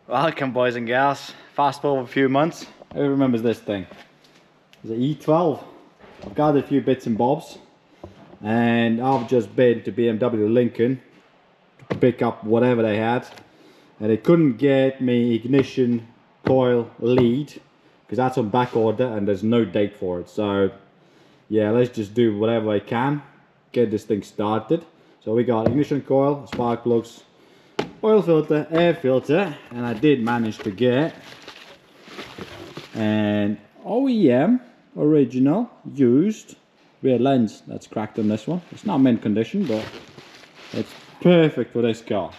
Welcome boys and girls. Fast forward a few months. Who remembers this thing? It's an e12. I've gathered a few bits and bobs and I've just been to BMW Lincoln to pick up whatever they had, and they couldn't get me ignition coil lead because that's on back order and there's no date for it. So yeah, let's just do whatever I can, get this thing started. So we got ignition coil, spark plugs, oil filter, air filter, and I did manage to get an OEM original used rear lens that's cracked on this one. It's not mint condition, but it's perfect for this car.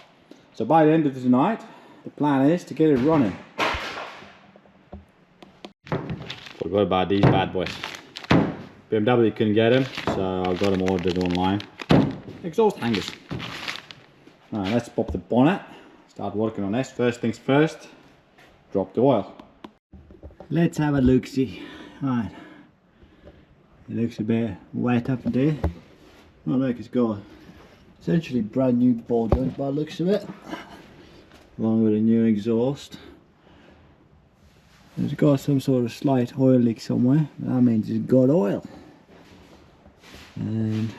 So by the end of the night, the plan is to get it running. Forgot about these bad boys. BMW couldn't get them, so I got them ordered online. Exhaust hangers. Alright, let's pop the bonnet, start working on this. First things first, drop the oil. Let's have a look-see. Alright, it looks a bit wet up there. Oh look, it's got essentially brand new ball joint by the looks of it, along with a new exhaust. It's got some sort of slight oil leak somewhere. That means it's got oil. And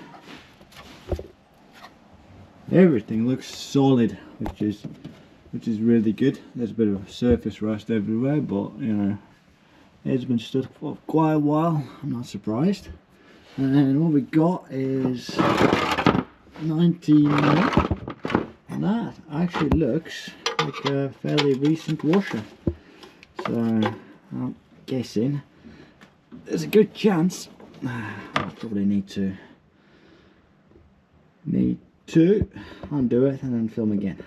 everything looks solid, which is really good. There's a bit of surface rust everywhere, but you know, it's been stood for quite a while. I'm not surprised. And what we got is 19, and that actually looks like a fairly recent washer. So I'm guessing there's a good chance I'll probably need to undo it and then film again.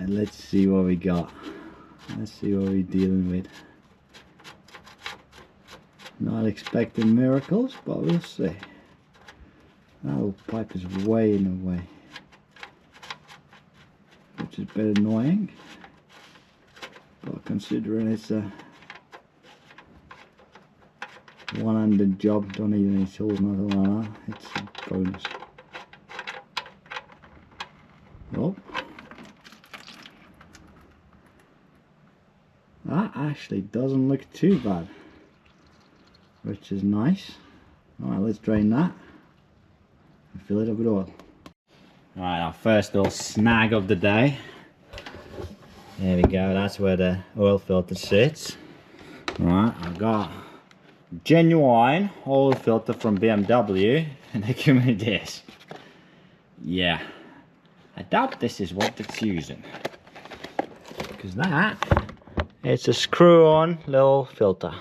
Let's see what we got. Let's see what we're dealing with. Not expecting miracles, but we'll see. That old pipe is way in the way, which is a bit annoying, but considering it's a one-handed job, don't need any tools, nothing like that, it's a bonus. Oh, that actually doesn't look too bad, which is nice. Alright, let's drain that and fill it up with oil. Alright, our first little snag of the day. There we go, that's where the oil filter sits. Alright, I've got genuine oil filter from BMW, and they give me this. Yeah, I doubt this is what it's using, because it's a screw-on little filter.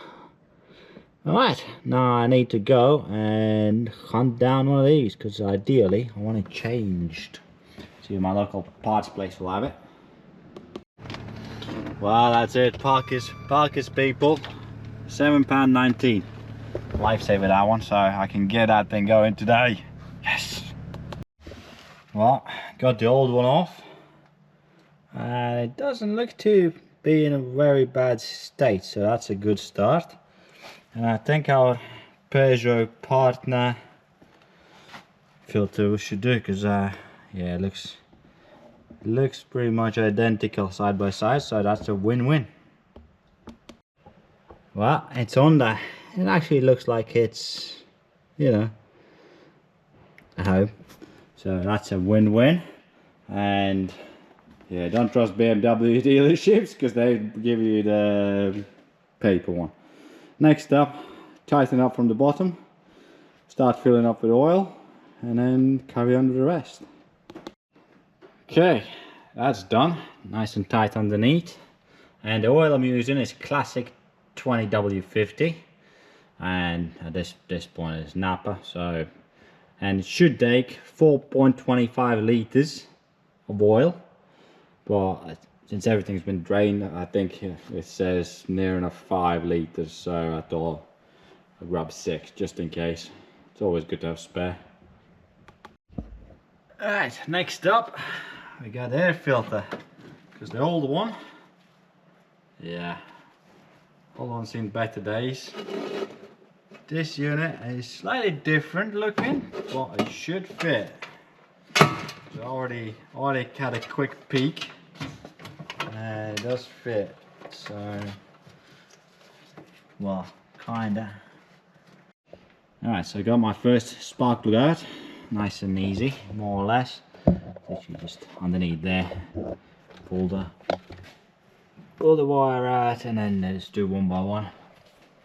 Alright, now I need to go and hunt down one of these, because ideally I want it changed. See if my local parts place will have it. Well, that's it, Parker's people. £7.19. Lifesaver that one, so I can get that thing going today. Yes! Well, got the old one off. It doesn't look to be in a very bad state, so that's a good start. And I think our Peugeot partner filter should do, because yeah, it looks pretty much identical side by side, so that's a win-win. Well, it's on there. It actually looks like it's, you know, at home. So that's a win-win. And yeah, don't trust BMW dealerships, because they give you the paper one. Next up, tighten up from the bottom, start filling up with oil, and then carry on with the rest. Okay, that's done. Nice and tight underneath. And the oil I'm using is classic 20W50, and at this point it's Napa, so, and it should take 4.25 liters of oil, but since everything's been drained, I think it says near enough 5 liters, so I thought I'd grab 6 just in case. It's always good to have spare. Alright, next up we got the air filter, because the old one, yeah, old one's seen better days. This unit is slightly different looking, but it should fit. So I already had a quick peek, and it does fit. So, well, kinda. Alright, so I got my first spark plug out. Nice and easy, more or less. Literally just underneath there. Pull the wire out and then just do one by one.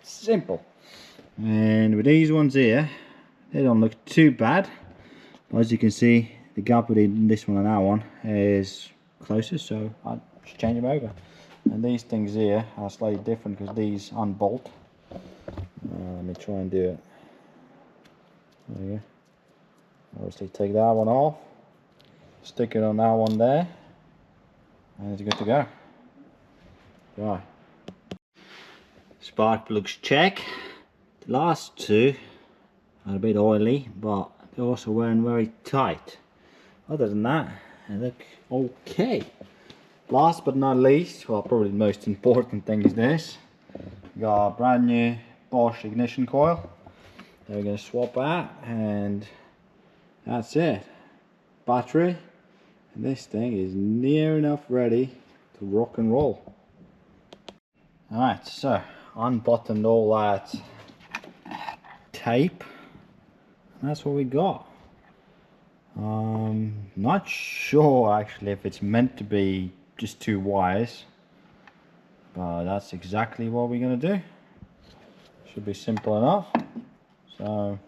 Simple. And with these ones here, they don't look too bad. But as you can see, the gap between this one and that one is closer, so I'll just change them over. And these things here are slightly different because these unbolt. Let me try and do it. There you go. Obviously take that one off, stick it on that one there, and it's good to go. Right. Spark plugs check. The last two are a bit oily, but they also weren't very tight. Other than that, they look okay. Last but not least, well, probably the most important thing is this. We got a brand new Bosch ignition coil. We're going to swap out, and that's it. Battery, and this thing is near enough ready to rock and roll. Alright, so unbuttoned all that tape. That's what we got. Not sure actually if it's meant to be just two wires, but that's exactly what we're going to do. Should be simple enough. So,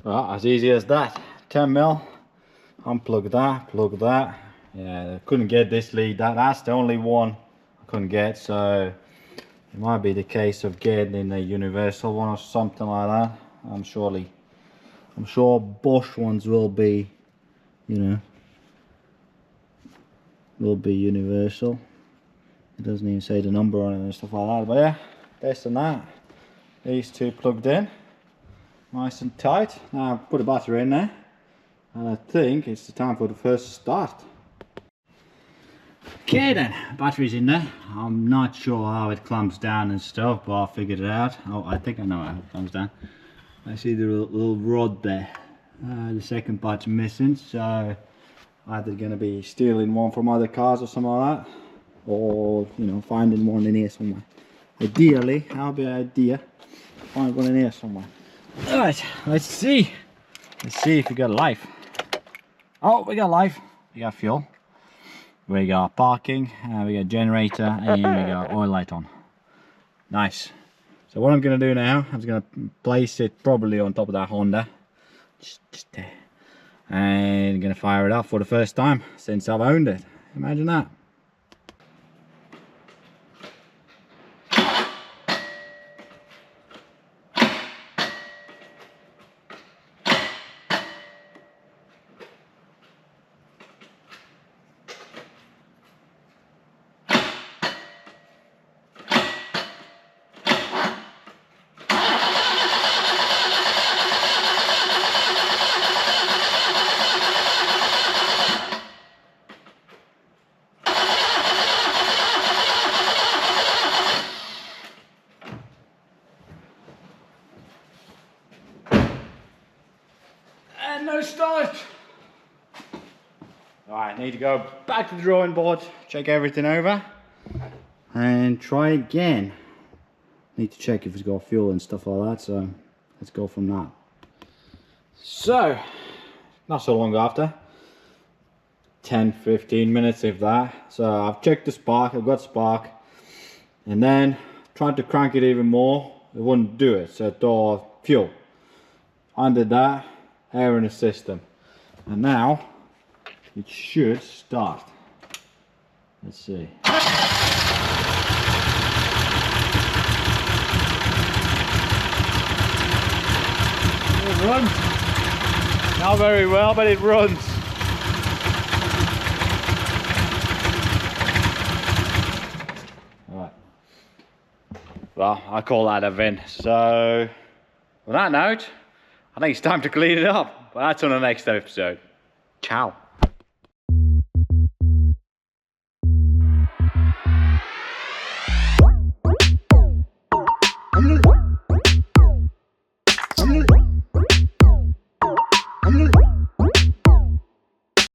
well, as easy as that. 10mm, unplug that, plug that. Yeah, I couldn't get this lead. That's the only one I couldn't get, so it might be the case of getting a universal one or something like that. I'm sure Bosch ones will be, you know, will be universal. It doesn't even say the number on it and stuff like that, but yeah, this and that. These two plugged in, nice and tight. Now put a battery in there, and I think it's the time for the first start. Okay then, battery's in there. I'm not sure how it clamps down and stuff, but I figured it out. Oh, I think I know how it clamps down. I see the little rod there. The second part's missing, so either going to be stealing one from other cars or something like that, or, you know, finding one in here somewhere. Ideally, that'll be an idea. Find one in here somewhere. Alright, let's see. Let's see if we got life. Oh, we got life. We got fuel. We got parking. We got generator, and we got oil light on. Nice. So what I'm going to do now, I'm just going to place it probably on top of that Honda. Just there. And I'm going to fire it up for the first time since I've owned it. Imagine that. And no start. Alright, need to go back to the drawing board, check everything over, and try again. Need to check if it's got fuel and stuff like that, so let's go from that. So, not so long after, 10-15 minutes if that. So I've checked the spark, I've got spark, and then tried to crank it even more, it wouldn't do it, so I thought fuel. Undid that, air in the system, and now it should start. Let's see. It runs. Not very well, but it runs. Alright. Well, I call that a win. So, on that note, I think it's time to clean it up. But that's on the next episode. Ciao.